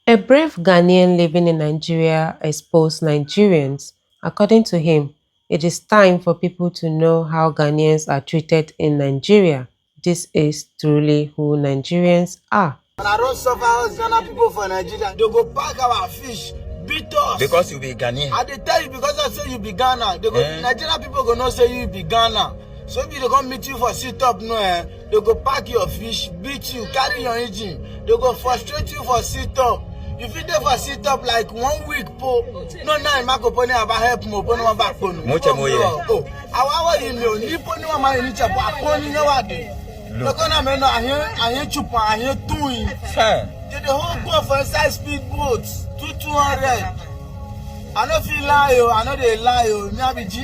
A brave Ghanaian living in Nigeria exposed Nigerians. According to him, it is time for people to know how Ghanaians are treated in Nigeria. This is truly who Nigerians are. When I don't suffer us Ghana people for Nigeria, they go pack our fish, beat us. Because you be Ghanaian. I they tell you because I say you be Ghana. They go, Nigerian people go not say you be Ghana. So if they go meet you for sit up, no, they go pack your fish, beat you, carry your engine. They go frustrate you for sit up. You fit there for sit up like 1 week, po. No, now I'm going to help me. Oh, I you know, you put no money in each other. I hear chupa, I hear doing. The whole boat for inside speed boats, 200. I know feel lie, I know they lie. Me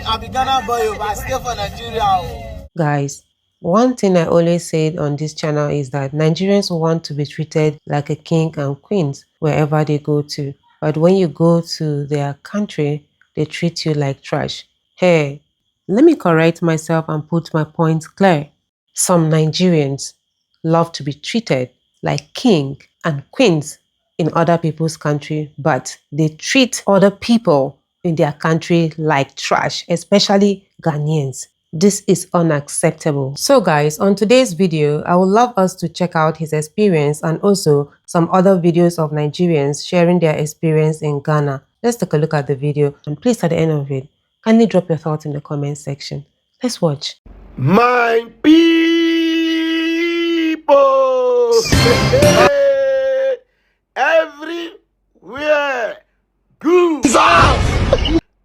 I be Ghana boy, but I stay for Nigeria. Guys, one thing I always said on this channel is that Nigerians want to be treated like a king and queens wherever they go to. But when you go to their country, they treat you like trash. Hey, let me correct myself and put my point clear. Some Nigerians love to be treated like king and queens in other people's country, but they treat other people in their country like trash, especially Ghanaians. This is unacceptable. So guys, on today's video, I would love us to check out his experience and also some other videos of Nigerians sharing their experience in Ghana. Let's take a look at the video, and please at the end of it, kindly drop your thoughts in the comment section. Let's watch. My people, everywhere, good.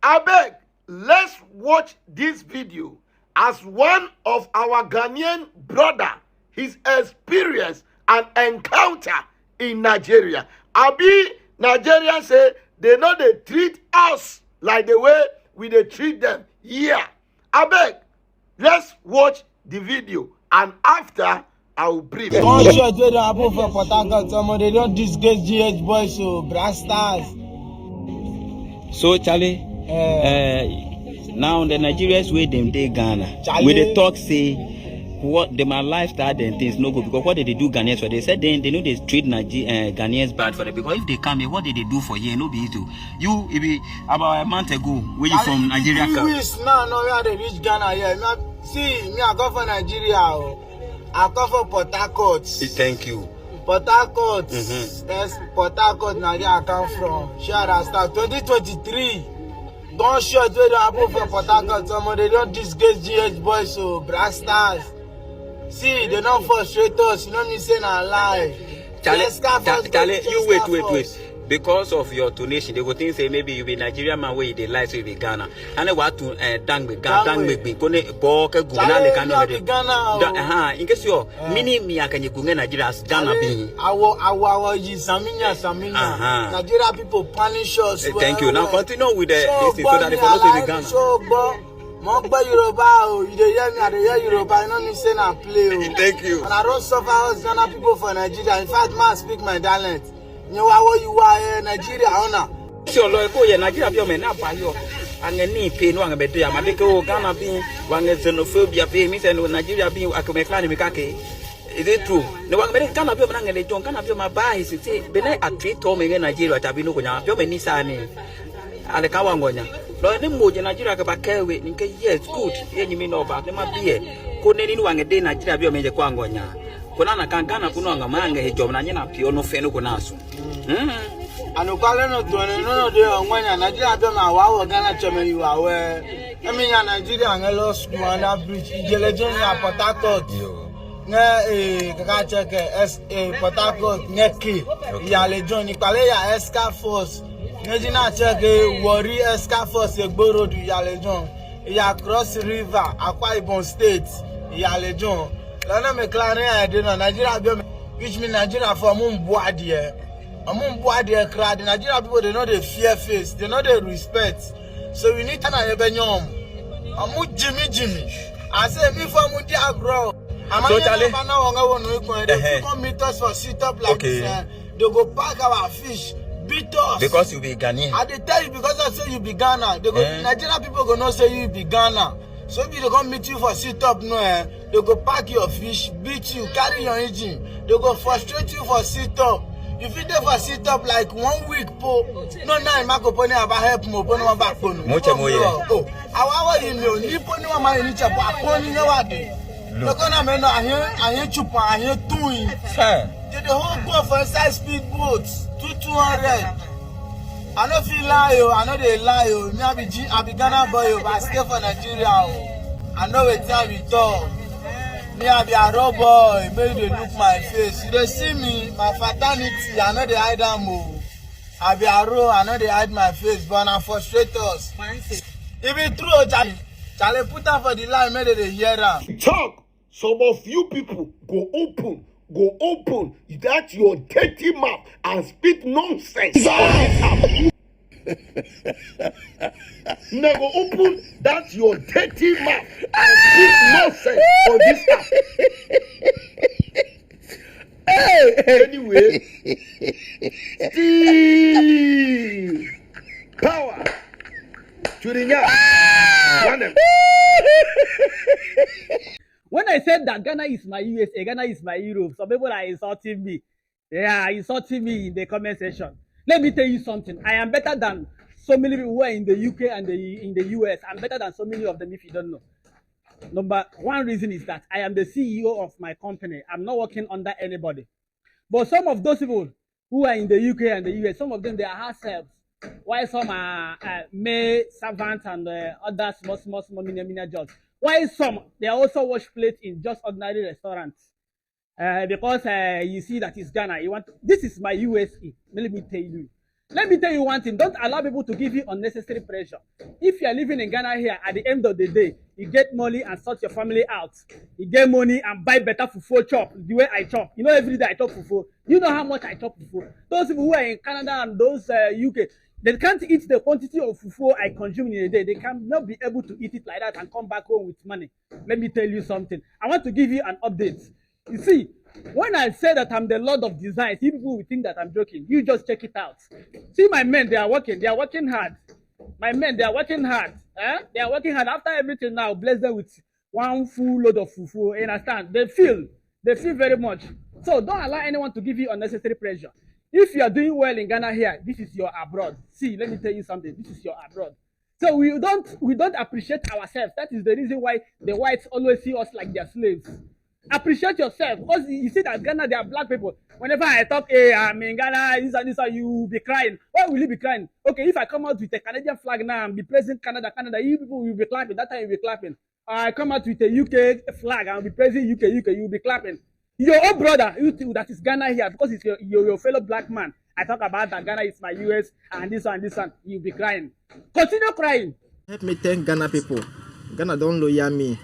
I beg, let's watch this video as one of our Ghanaian brother, his experience and encounter in Nigeria. Abi Nigerians say they know they treat us like the way we they treat them here. I beg, let's watch the video and after I will brief. Don't shut the apple for Port Harcourt. Someone they don't disgrace GH boys, so brass stars. So Charlie, now the Nigerians with them they Ghana. With the talk say what the my lifestyle and things no good because what did they do Ghanaians for? They said they know they treat Ghanaians bad for them because if they come here, what did they do for you? No be easy. You it be about a month ago where you from Nigeria come. No, we are the rich Ghana here. See, me I go for Nigeria. I go for Port Harcourt. Thank you. Port Harcourt. Yes, Port Harcourt. Nigeria I come from. Share and start 2023. Don't shut where the apple for Port Harcourt. Someone they don't disgrace GH boys, so brass stars. See, they don't frustrate us. You know me saying I lie. Charlie, you wait. Because of your donation, they would think say maybe you be Nigerian man where they lie so you be Ghana. And I want to dang me, gonna walk a Ghana. In case you're mini me, I can you go Nigeria as Ghana being. Our Samina. Nigeria people punish us. Thank you. Now continue with this so that they follow to be Ghana. Mokba Yoruba, you hear me, I hear Yoruba, you know me saying I play. Thank you. And I don't suffer us Ghana people for Nigeria. In fact, man, speak my talent. You know what you are Nigeria, honor. So, Nigeria, be a man, and any pain, one of the America, Ghana being one xenophobia, pay me, and Nigeria being a comeclan. Is it true? No one Ghana be a man, and they don't be my bias. But I treat Tom in Nigeria, Tabino, Nisani, and the Kawangonia. Lord, the mood in Nigeria about carry, yes, good. You mean no about them, my dear. Couldn't anyone a day Nigeria be a major Kwangonia? Konana can Ghana Punanga manga, he job, and Piono Fenoconasu. And Ukalano to another day on when Nigeria don't know how Ghana Chairman you are where I mean Nigeria and lost to another bridge, Jelejonia, Port Harcourt, Port Harcourt, Neki, Yalejon, Nicolea, Esca Force, Najina check a worry Esca Force, a Boro to Yalejon, Ya Cross River, Akwa Ibom State, Yalejon. Lana McLaren, I did not Nigeria, which means Nigeria for Mumbuadia. Among Boadia crowd, the Nigerian people they know they fear face, they know they respect. So we need to know Benyom. Amu Jimmy. I say me for Mudia grow. I'm come meet us for sit up like this. They go pack our fish, beat us. Because you be Ghanaian. I tell you because I say you be Ghana. They go Nigerian people go not say you be Ghana. So if they come meet you for sit up no, they go pack your fish, beat you, carry your engine. They go frustrate you for sit up. You fit there for sit up like 1 week po. No na ma go poni about help mo poni one back poni. Oh, awa you know ni poni one ma ni chapo poni no wa de. No gonna me no ahe chupa ahe tui. They the whole go for inside speed boats 200. I no feel lie I know they lie me I be Ghana boy but I stay for Nigeria. I know wetin I be talk. Me I be a raw boy, make they look my face. You dey see me, my fraternity, I know they hide am o. I be a raw, I know they hide my face, but na frustrate us. If it true, Charlie put am for the line, make they hear am. Talk. Some of you people go open that your dirty mouth and speak nonsense on this app. Now go open that your dirty mouth and speak nonsense on this app. Anyway, still power to the young. When I said that Ghana is my USA, Ghana is my Europe, some people are insulting me. They are insulting me in the comment section. Let me tell you something. I am better than so many people who are in the UK and in the US. I'm better than so many of them if you don't know. Number one reason is that I am the CEO of my company. I'm not working under anybody. But some of those people who are in the UK and the US, some of them, they are house helps. While some are maid servants and other small mini jobs. Why some they also wash plates in just ordinary restaurants because you see that it's Ghana. This is my USA. Let me tell you one thing. Don't allow people to give you unnecessary pressure. If you are living in Ghana here, at the end of the day, you get money and sort your family out. You get money and buy better fufu chop the way I chop. You know, every day I chop fufu. You know how much I chop fufu. Those people who are in Canada and those UK, they can't eat the quantity of fufu I consume in a day. They cannot be able to eat it like that and come back home with money. Let me tell you something. I want to give you an update. You see, when I say that I'm the Lord of Design, people will think that I'm joking. You just check it out. See my men, they are working hard. My men, they are working hard. They are working hard. After everything now, bless them with one full load of fufu. You understand? They feel very much. So don't allow anyone to give you unnecessary pressure. If you are doing well in Ghana here, this is your abroad. See, let me tell you something. This is your abroad. So we don't appreciate ourselves. That is the reason why the whites always see us like their slaves. Appreciate yourself, because you see that Ghana, they are black people. Whenever I talk, hey, I'm in Ghana, this, you will be crying. Why will you be crying? Okay, if I come out with a Canadian flag now and be praising Canada, you people will be clapping. That time you'll be clapping. I come out with a UK flag and be praising UK, you'll be clapping. Your own brother, that is Ghana here, because it's your fellow black man. I talk about that Ghana is my US and this one, you'll be crying. Continue crying. Help me thank Ghana people. Ghana don't lawyer me.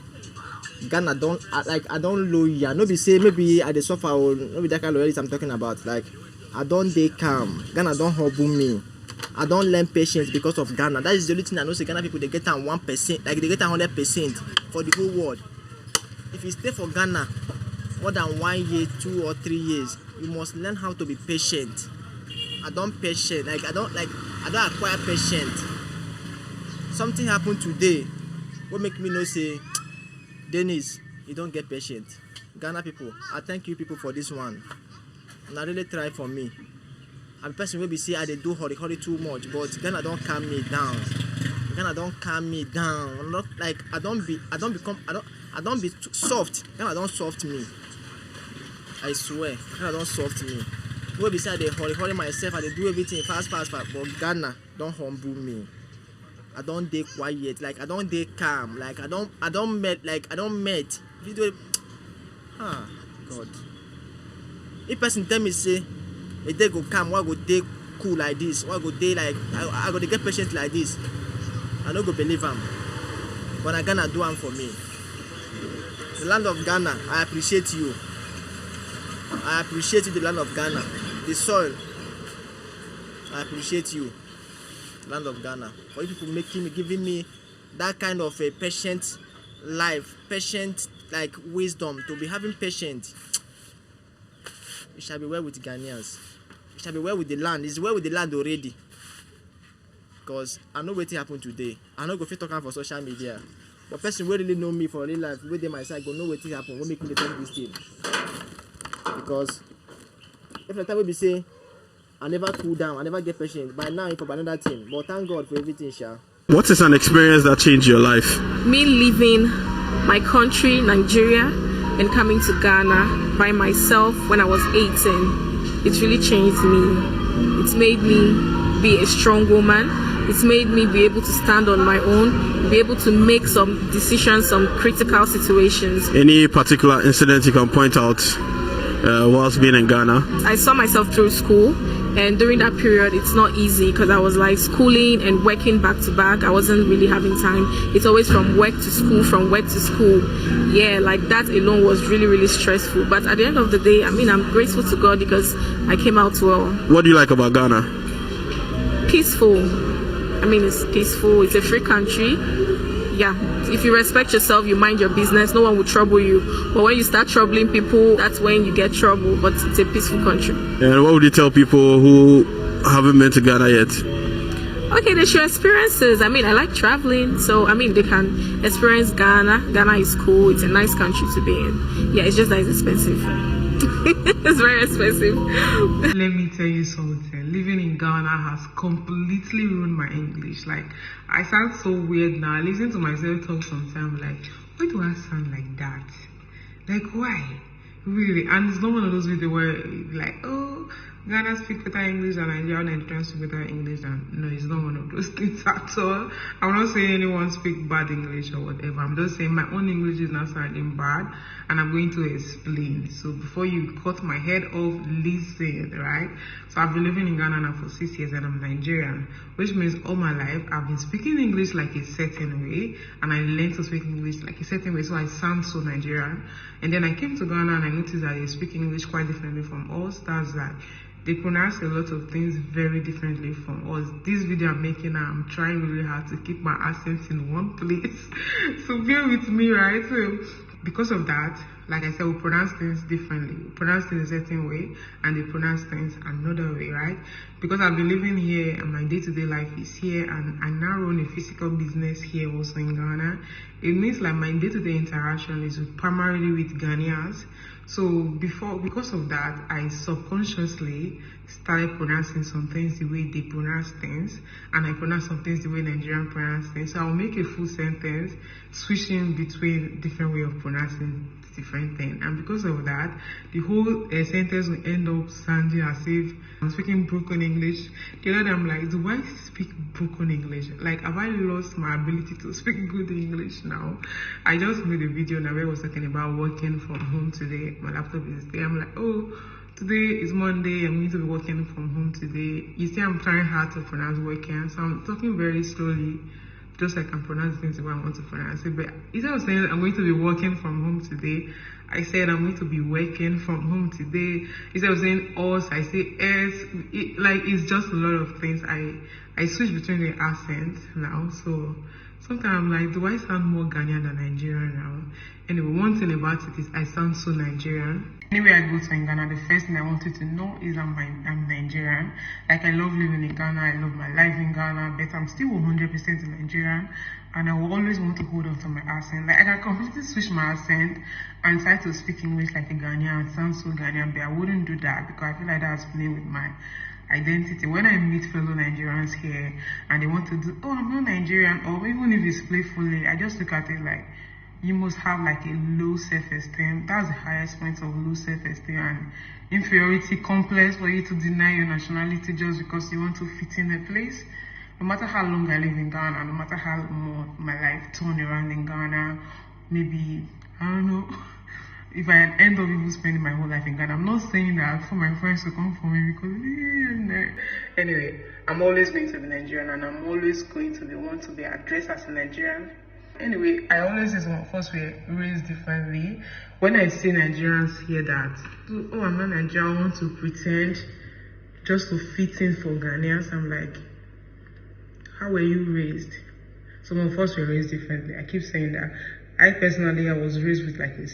Ghana don't I don't lawyer. No be say maybe I dey suffer or no be that kind of reality I'm talking about. Like I don't dey calm. Ghana don't humble me. I don't learn patience because of Ghana. That is the only thing I know. Say Ghana people they get 1%, like they get 100% for the whole world. If you stay for Ghana more than 1 year, 2 or 3 years, you must learn how to be patient. I don't patient. I don't acquire patience. Something happened today. What make me know say, Dennis, you don't get patient. Ghana people, I thank you people for this one. And I really try for me. I'm a person will be say I do hurry too much, but Ghana don't calm me down. Ghana don't calm me down. I'm not like I don't be soft. Ghana don't soft me. I swear, Ghana don't soft me. Will be say I hurry myself. I do everything fast. But Ghana don't humble me. I don't dey quiet, like I don't dey calm, like I don't met. You do God. If person tell me say a day go calm, why go dey cool like this? Why go dey like I go dey get patient like this? I no go believe him. But I Ghana do am for me. The land of Ghana, I appreciate you. I appreciate you, the land of Ghana. The soil, I appreciate you. Land of Ghana, for you people giving me that kind of a patient life, patient like wisdom to be having patience. It shall be well with Ghanaians. It shall be well with the land. It's well with the land already. Because I know what happened today. I know go fit talking for social media, but person who really know me for real life, where they my side go know what happened. What make me tell this thing? Because if the time we be say I never cool down. I never get patient. By now, if I'm another thing. But thank God for everything, Sha. What is an experience that changed your life? Me leaving my country, Nigeria, and coming to Ghana by myself when I was 18, it really changed me. It's made me be a strong woman. It's made me be able to stand on my own, be able to make some decisions, some critical situations. Any particular incident you can point out whilst being in Ghana? I saw myself through school, and during that period it's not easy because I was like schooling and working back to back. I wasn't really having time. It's always from work to school, from work to school. Yeah, like that alone was really, really stressful. But at the end of the day, I mean, I'm grateful to God because I came out well. What do you like about Ghana? Peaceful. I mean, it's peaceful. It's a free country. Yeah, if you respect yourself, you mind your business, no one will trouble you. But when you start troubling people, that's when you get trouble. But it's a peaceful country. And what would you tell people who haven't been to Ghana yet? Okay, they should experiences. I mean, I like traveling, so I mean, they can experience Ghana. Ghana is cool. It's a nice country to be in. Yeah, it's just that it's expensive. It's very expensive. Let me tell you something. Living in Ghana has completely ruined my English. Like, I sound so weird now. I listen to myself talk sometimes, like, why do I sound like that? Like, why? Really? And it's not one of those videos where, like, oh, Ghana speak better English than Nigeria, and Nigerians speak better English than... No, it's not one of those things at all. I'm not saying anyone speak bad English or whatever. I'm just saying my own English is not sounding bad, and I'm going to explain. So before you cut my head off, listen, right? So I've been living in Ghana now for 6 years, and I'm Nigerian, which means all my life I've been speaking English like a certain way, and I learned to speak English like a certain way, so I sound so Nigerian. And then I came to Ghana and I noticed that they speak English quite differently from us. That's that they pronounce a lot of things very differently from us. This video I'm making now, I'm trying really hard to keep my accent in one place. So bear with me, right? So because of that, like I said, we pronounce things differently. We pronounce things a certain way, and they pronounce things another way, right? Because I've been living here and my day-to-day life is here, and I now run a physical business here also in Ghana. It means like my day-to-day interaction is primarily with Ghanaians. So because of that, I subconsciously started pronouncing some things the way they pronounce things, and I pronounce some things the way Nigerians pronounce things. So I'll make a full sentence, switching between different way of pronouncing different thing, and because of that, the whole sentence will end up sounding as if I'm speaking broken English. The other day I'm like, do I speak broken English? Like, have I lost my ability to speak good English now? I just made a video now where I was talking about working from home today. My laptop is there. I'm like, oh, today is Monday, I'm going to be working from home today. You see, I'm trying hard to pronounce working, so I'm talking very slowly, just like I can pronounce things the way I want to pronounce it. But instead of saying I'm going to be working from home today, I said I'm going to be working from home today. Instead of saying us, I say s. It's just a lot of things. I switch between the accents now, so sometimes I'm like, do I sound more Ghanaian than Nigerian now? Anyway, one thing about it is I sound so Nigerian. Anywhere I go to in Ghana, the first thing I want you to know is I'm Nigerian. Like, I love living in Ghana, I love my life in Ghana, but I'm still 100% Nigerian, and I will always want to hold on to my accent. Like, I can completely switch my accent and try to speak English like a Ghanaian and sound so Ghanaian, but I wouldn't do that because I feel like that's playing with my identity. When I meet fellow Nigerians here and they want to do, oh, I'm not Nigerian, or even if it's playfully, I just look at it like, you must have like a low self-esteem. That's the highest point of low self-esteem and inferiority complex for you to deny your nationality just because you want to fit in a place. No matter how long I live in Ghana, no matter how more my life turn around in Ghana, maybe, I don't know, if I end up even spending my whole life in Ghana, I'm not saying that for my friends to come for me because, anyway, I'm always going to be Nigerian, and I'm always going to be want to be addressed as a Nigerian. Anyway, I always say some of us were raised differently. When I see Nigerians hear that, oh, I'm not Nigerian, I want to pretend just to fit in for Ghanaians, I'm like, how were you raised? Some of us were raised differently. I keep saying that. I personally, I was raised with like a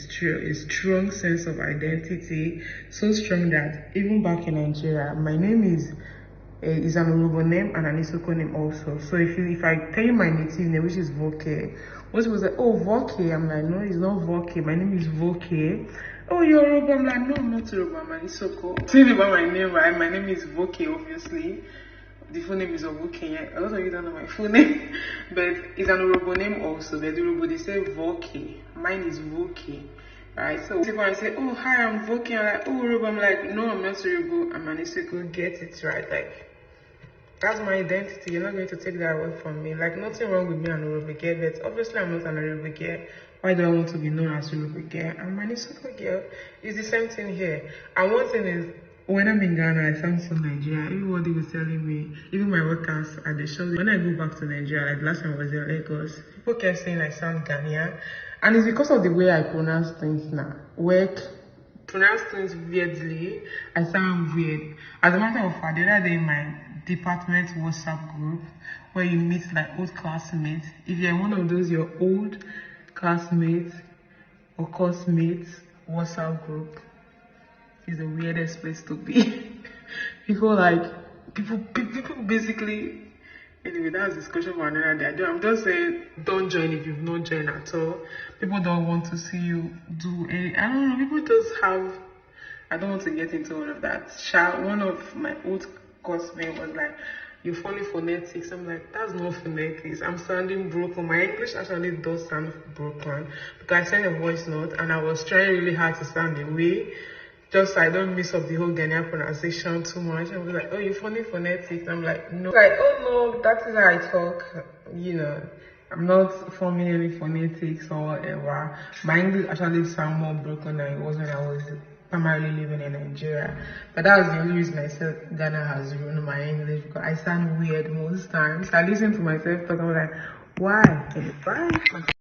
strong sense of identity, so strong that even back in Nigeria, my name is an Olobo name and an Isoko name also. So if I tell you my native name, which is Voke, most people say, oh, Voke. I'm like, no, it's not Voke. My name is Voke. oh, you're Yoruba. I'm like, no, I'm not Yoruba, man. It's so cool. Tell me about my name, right? My name is Voke, obviously. The full name is Voke. A lot of you don't know my full name, but it's an Yoruba name also. But the Yoruba, they say Voke. Mine is Voke. Right? So people I say, oh, hi, I'm Voke. I'm like, oh, Yoruba. I'm like, no, I'm not Yoruba. I'm an Isoko. Get it right. Like, that's my identity. You're not going to take that away from me. Like, nothing wrong with me and Yoruba girl, but obviously I'm not an Yoruba girl. Why do I want to be known as Yoruba girl? I'm an Isoko girl. It's the same thing here. And one thing is, when I'm in Ghana, I sound so Nigerian. Everybody was telling me, even my workers at the show, when I go back to Nigeria, like last time I was in Lagos, people kept saying I sound Ghanaian. And it's because of the way I pronounce things now. Pronounce things weirdly, I sound weird. As a matter of fact, the other day in my department WhatsApp group, where you meet like old classmates, if you're one of those your old classmates or classmates WhatsApp group, is the weirdest place to be. people basically, anyway, that's a discussion for another day. I'm just saying, don't join if you've not joined at all. People don't want to see you do any, I don't know, people just have, I don't want to get into all of that. One of my old classmates was like, you follow phonetics. I'm like, that's not phonetics. I'm sounding broken. My English actually does sound broken because I sent a voice note and I was trying really hard to sound away, just so I don't mess up the whole Ghanaian pronunciation too much. And was like, oh, you funny phonetics. I'm like, no. Like, oh no, that is how I talk. You know, I'm not forming any phonetics or whatever. My English actually sound more broken than it was when I was primarily living in Nigeria. But that was the only reason I said Ghana has ruined my English, because I sound weird most times. I listen to myself talk, I'm like, why? Bye.